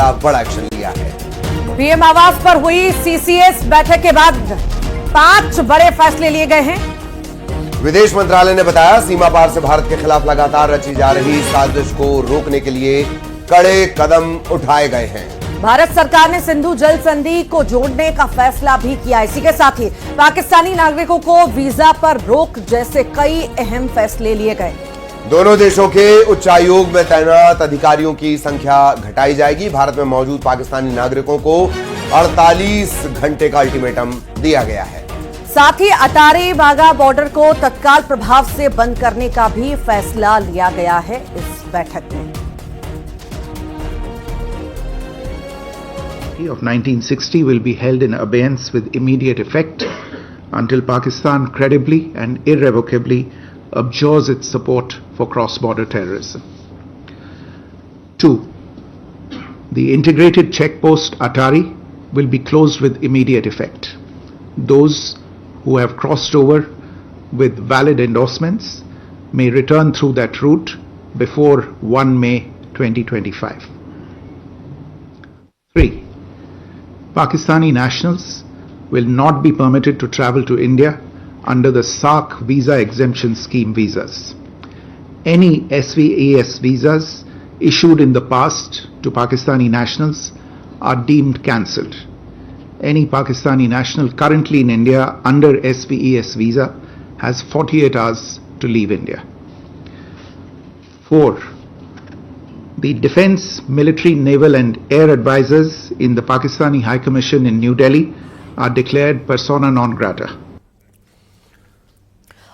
खिलाफ बड़ा एक्शन लिया है। पीएम आवास पर हुई सीसीएस बैठक के बाद 5 बड़े फैसले लिए गए हैं। विदेश मंत्रालय ने बताया, सीमा पार से भारत के खिलाफ लगातार रची जा रही साजिश को रोकने के लिए कड़े कदम उठाए गए हैं। भारत सरकार ने सिंधु जल संधि को जोड़ने का फैसला भी किया। इसी के साथ ही पाकिस्तानी नागरिकों को वीजा पर रोक जैसे कई अहम फैसले लिए गए। दोनों देशों के उच्चायोग में तैनात अधिकारियों की संख्या घटाई जाएगी। भारत में मौजूद पाकिस्तानी नागरिकों को 48 घंटे का अल्टीमेटम दिया गया है। साथ ही अटारी वाघा बॉर्डर को तत्काल प्रभाव से बंद करने का भी फैसला लिया गया है इस बैठक में। Of 1960 will be held in abeyance with immediate effect until Pakistan credibly and irrevocably abjures its support for cross-border terrorism. 2. The integrated checkpost Atari will be closed with immediate effect. Those who have crossed over with valid endorsements may return through that route before 1 May 2025. 3. Pakistani nationals will not be permitted to travel to India under the SAARC visa exemption scheme visas. Any SVES visas issued in the past to Pakistani nationals are deemed cancelled. Any Pakistani national currently in India under SVES visa has 48 hours to leave India. 4. The defense, military, naval and air advisors in the Pakistani High Commission in New Delhi are declared persona non grata.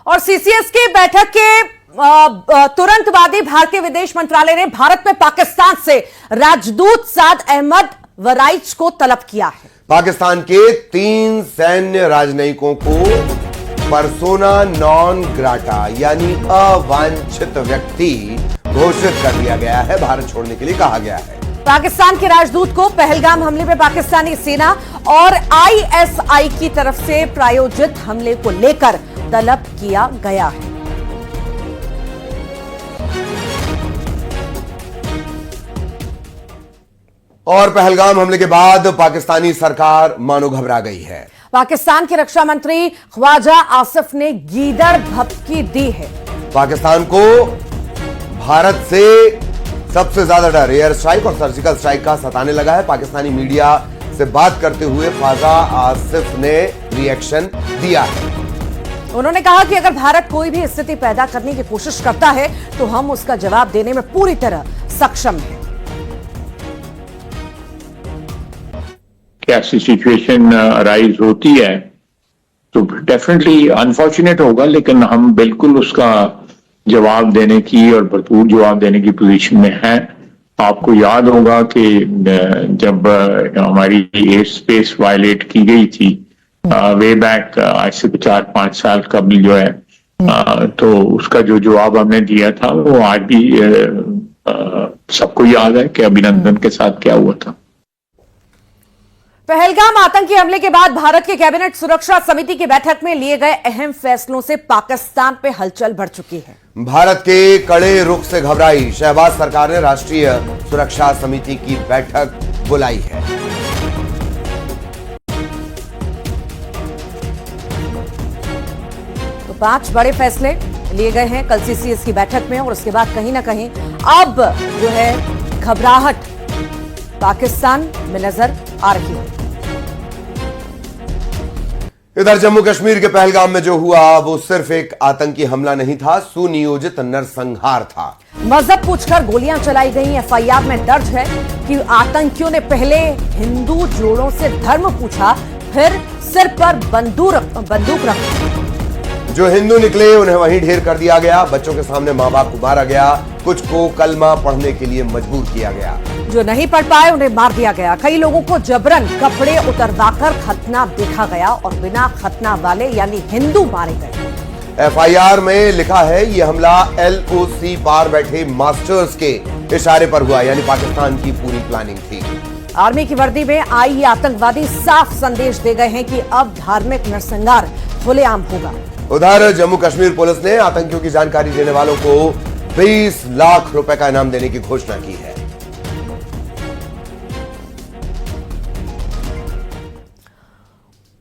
और CCS की बैठक के तुरंत बाद ही भारतीय विदेश मंत्रालय ने भारत में पाकिस्तान से राजदूत साद अहमद वराइच को तलब किया है। पाकिस्तान के 3 सैन्य राजनयिकों को पर्सोना नॉन ग्राटा यानी अवांछित व्यक्ति घोषित कर दिया गया है। भारत छोड़ने के लिए कहा गया है। पाकिस्तान के राजदूत को पहलगाम हमले में पाकिस्तानी सेना और आईएसआई की तरफ से प्रायोजित हमले को लेकर तलब किया गया है। और पहलगाम हमले के बाद पाकिस्तानी सरकार मानो घबरा गई है। पाकिस्तान के रक्षा मंत्री ख्वाजा आसिफ ने गीदड़ भभकी दी है। पाकिस्तान को भारत से सबसे ज्यादा डर एयर स्ट्राइक और सर्जिकल स्ट्राइक का सताने लगा है। पाकिस्तानी मीडिया से बात करते हुए ख्वाजा आसिफ ने रिएक्शन दिया है। उन्होंने कहा कि अगर भारत कोई भी स्थिति पैदा करने की कोशिश करता है तो हम उसका जवाब देने में पूरी तरह सक्षम हैं। ऐसी सिचुएशन अराइज होती है तो डेफिनेटली अनफॉर्चुनेट होगा, लेकिन हम बिल्कुल उसका जवाब देने की और भरपूर जवाब देने की पोजीशन में हैं। आपको याद होगा कि जब हमारी एयर स्पेस वायलेट की गई थी वे बैक आज से 4-5 साल कबल जो है, तो उसका जो जवाब हमने दिया था वो आज भी सबको याद है कि अभिनंदन के साथ क्या हुआ था। पहलगाम आतंकी हमले के बाद भारत के कैबिनेट सुरक्षा समिति की बैठक में लिए गए अहम फैसलों से पाकिस्तान पे हलचल बढ़ चुकी है। भारत के कड़े रुख से घबराई शहबाज सरकार ने राष्ट्रीय सुरक्षा समिति की बैठक बुलाई है। तो 5 बड़े फैसले लिए गए हैं कल सीसीएस की बैठक में, और उसके बाद कहीं ना कहीं अब जो है घबराहट पाकिस्तान में नजर आ रही है। इधर जम्मू कश्मीर के पहलगाम में जो हुआ वो सिर्फ एक आतंकी हमला नहीं था, सुनियोजित नरसंहार था। मजहब पूछकर गोलियां चलाई गई। एफआईआर में दर्ज है कि आतंकियों ने पहले हिंदू जोड़ों से धर्म पूछा, फिर सिर पर बंदूक रखी। जो हिंदू निकले उन्हें वहीं ढेर कर दिया गया। बच्चों के सामने मां बाप को मारा गया, कुछ को कलमा पढ़ने के लिए मजबूर किया गया। जो नहीं पढ़ पाए उन्हें मार दिया गया। कई लोगों को जबरन कपड़े उतरवाकर खतना देखा गया और बिना खतना वाले यानी हिंदू मारे गए। एफआईआर में लिखा है ये हमला एलओसी पार बैठे मास्टर्स के इशारे पर हुआ, यानी पाकिस्तान की पूरी प्लानिंग थी। आर्मी की वर्दी में आई ये आतंकवादी साफ संदेश दे गए हैं कि अब धार्मिक नरसंहार खुलेआम होगा। उधर जम्मू कश्मीर पुलिस ने आतंकियों की जानकारी देने वालों को 20 लाख रुपए का इनाम देने की घोषणा की है।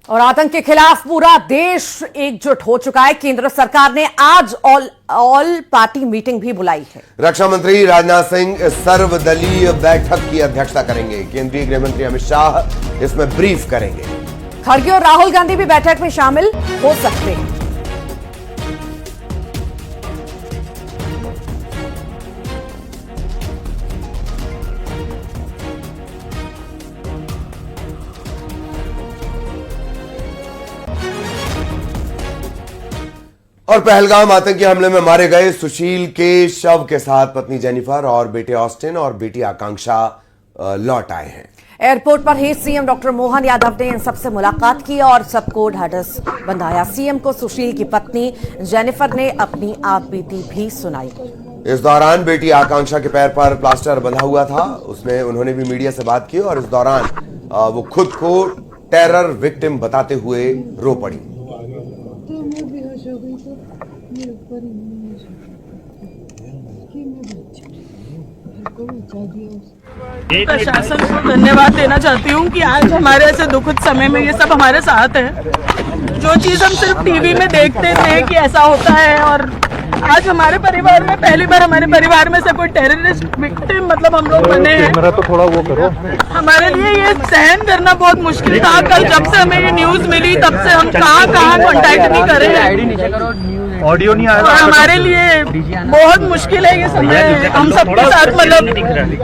और आतंक के खिलाफ पूरा देश एकजुट हो चुका है। केंद्र सरकार ने आज ऑल पार्टी मीटिंग भी बुलाई है। रक्षा मंत्री राजनाथ सिंह इस सर्वदलीय बैठक की अध्यक्षता करेंगे। केंद्रीय गृह मंत्री अमित शाह इसमें ब्रीफ करेंगे। खड़गे और राहुल गांधी भी बैठक में शामिल हो सकते हैं। और पहलगाम आतंकी हमले में मारे गए सुशील के शव के साथ पत्नी जेनिफर और बेटे ऑस्टिन और बेटी आकांक्षा लौट आए हैं। एयरपोर्ट पर ही सीएम डॉक्टर मोहन यादव ने इन सबसे मुलाकात की और सबको ढाढ़स बंधाया। सीएम को सुशील की पत्नी जेनिफर ने अपनी आप बीती भी सुनाई। इस दौरान बेटी आकांक्षा के पैर पर प्लास्टर बंधा हुआ था। उन्होंने भी मीडिया से बात की और इस दौरान वो खुद को टेरर विक्टिम बताते हुए रो पड़ी। प्रशासन को धन्यवाद देना चाहती हूँ कि आज हमारे ऐसे दुखद समय में ये सब हमारे साथ है। जो चीज हम सिर्फ टीवी में देखते थे कि ऐसा होता है, और आज हमारे परिवार में पहली बार हमारे परिवार में से कोई टेररिस्ट विक्टिम मतलब हम लोग बने हैं। मेरा तो थोड़ा वो करो। हमारे लिए ये सहन करना बहुत मुश्किल था। कल जब से हमें ये न्यूज मिली तब से हम कहाँ कॉन्टैक्ट नहीं कर रहे हैं। ऑडियो नहीं आया। और हमारे लिए बहुत मुश्किल है ये समय। हम सबके साथ मतलब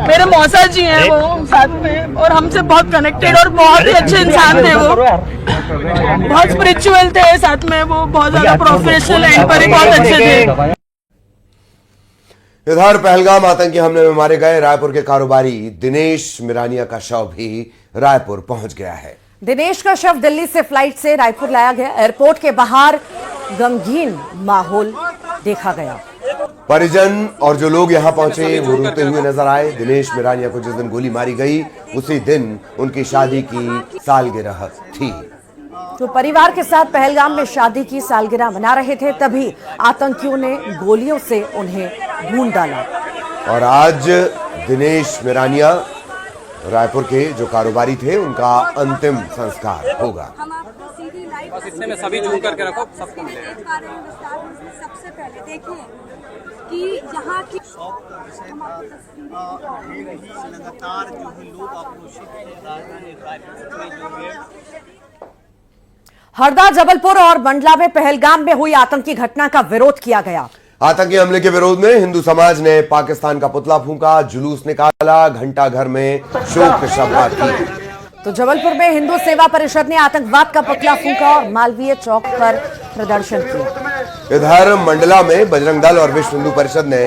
मेरे मौसा जी हैं वो साथ में, और हमसे बहुत कनेक्टेड और बहुत ही अच्छे इंसान थे। वो बहुत स्पिरिचुअल थे साथ में, वो बहुत ज्यादा प्रोफेशनल एंड पर ही बहुत अच्छे थे। इधर पहलगाम आतंकी हमले में मारे गए रायपुर के कारोबारी दिनेश मिरानिया का शव भी रायपुर पहुंच गया है। दिनेश का शव दिल्ली से फ्लाइट से रायपुर लाया गया। एयरपोर्ट के बाहर गमगीन माहौल देखा गया। परिजन और जो लोग यहां पहुंचे वो रोते हुए नजर आए। दिनेश मिरानिया को जिस दिन गोली मारी गई उसी दिन उनकी शादी की सालगिरह थी। जो परिवार के साथ पहलगाम में शादी की सालगिरह मना रहे थे, तभी आतंकियों ने गोलियों से उन्हें ढूंढ डाला। और आज दिनेश मिरानिया रायपुर के जो कारोबारी थे उनका अंतिम संस्कार होगा। बस इतने में सभी जूम करके रखो, सबको मिलेगा। सबसे पहले देखिए कि यहाँ की लगातार जो है लोग आक्रोशित हैं राजधानी रायपुर में जो है। हरदा, जबलपुर और मंडला में पहलगाम में हुई आतंकी घटना का विरोध किया गया। आतंकी हमले के विरोध में हिंदू समाज ने पाकिस्तान का पुतला फूंका, जुलूस निकाला, घंटा घर में शोक सभा की। तो जबलपुर में हिंदू सेवा परिषद ने आतंकवाद का पुतला फूंका और मालवीय चौक पर प्रदर्शन किया। इधर मंडला में बजरंग दल और विश्व हिंदू परिषद ने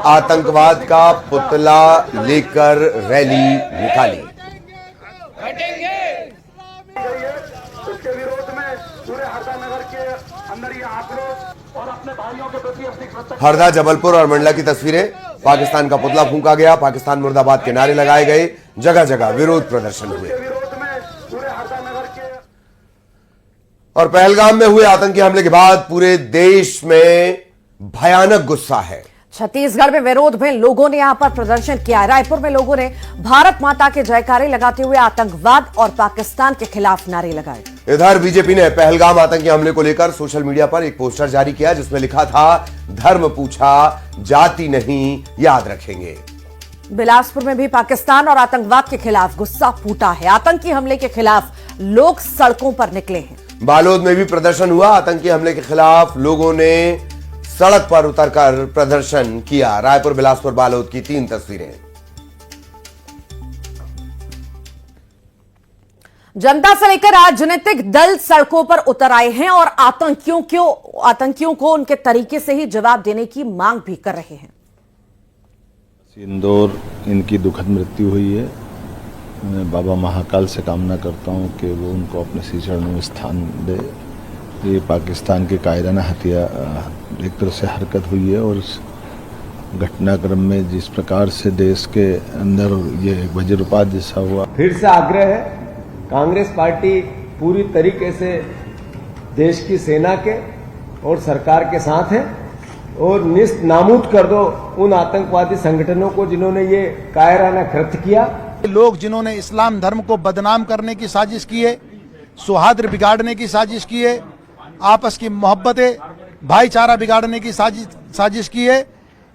आतंकवाद का पुतला लेकर रैली निकाली। उसके विरोध में पूरे हरदा नगर के अंदर ये आक्रोश और अपने भाइयों के प्रति अपनी हरदा, जबलपुर और मंडला की तस्वीरें। पाकिस्तान का पुतला फूंका गया, पाकिस्तान मुर्दाबाद के नारे लगाए गए, जगह जगह विरोध प्रदर्शन हुए। और पहलगाम में हुए आतंकी हमले के बाद पूरे देश में भयानक गुस्सा है। छत्तीसगढ़ में विरोध में लोगों ने यहां पर प्रदर्शन किया। रायपुर में लोगों ने भारत माता के जयकारे लगाते हुए आतंकवाद और पाकिस्तान के खिलाफ नारे लगाए। इधर बीजेपी ने पहलगाम आतंकी हमले को लेकर सोशल मीडिया पर एक पोस्टर जारी किया जिसमें लिखा था, धर्म पूछा जाति नहीं याद रखेंगे। बिलासपुर में भी पाकिस्तान और आतंकवाद के खिलाफ गुस्सा फूटा है। आतंकी हमले के खिलाफ लोग सड़कों पर निकले हैं। बालोद में भी प्रदर्शन हुआ। आतंकी हमले के खिलाफ लोगों ने सड़क पर उतरकर प्रदर्शन किया। रायपुर, बिलासपुर, बालोद की 3 तस्वीरें। जनता से लेकर राजनीतिक दल सड़कों पर उतर आए हैं और आतंकियों को उनके तरीके से ही जवाब देने की मांग भी कर रहे हैं। इंदौर इनकी दुखद मृत्यु हुई है। मैं बाबा महाकाल से कामना करता हूं कि वो उनको अपने श्री चरणों में स्थान दे। ये पाकिस्तान के कायराना एक तरह से हरकत हुई है और इस घटनाक्रम में जिस प्रकार से देश के अंदर ये वज्रपात जैसा हुआ। फिर से आग्रह है, कांग्रेस पार्टी पूरी तरीके से देश की सेना के और सरकार के साथ है और निस्त नाबूद कर दो उन आतंकवादी संगठनों को जिन्होंने ये कायराना कृत्य किया। लोग जिन्होंने इस्लाम धर्म को बदनाम करने की साजिश की है, सौहार्द बिगाड़ने की साजिश की है, आपस की मोहब्बतें भाईचारा बिगाड़ने की साजिश की है।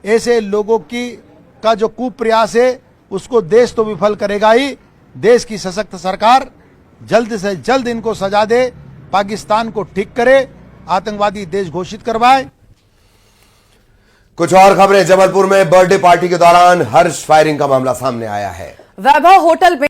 ऐसे लोगों का जो कुप्रयास है उसको देश तो विफल करेगा ही। देश की सशक्त सरकार जल्द से जल्द इनको सजा दे, पाकिस्तान को ठीक करे, आतंकवादी देश घोषित करवाए। कुछ और खबरें। जबलपुर में बर्थडे पार्टी के दौरान हर्ष फायरिंग का मामला सामने आया है। वैभव होटल में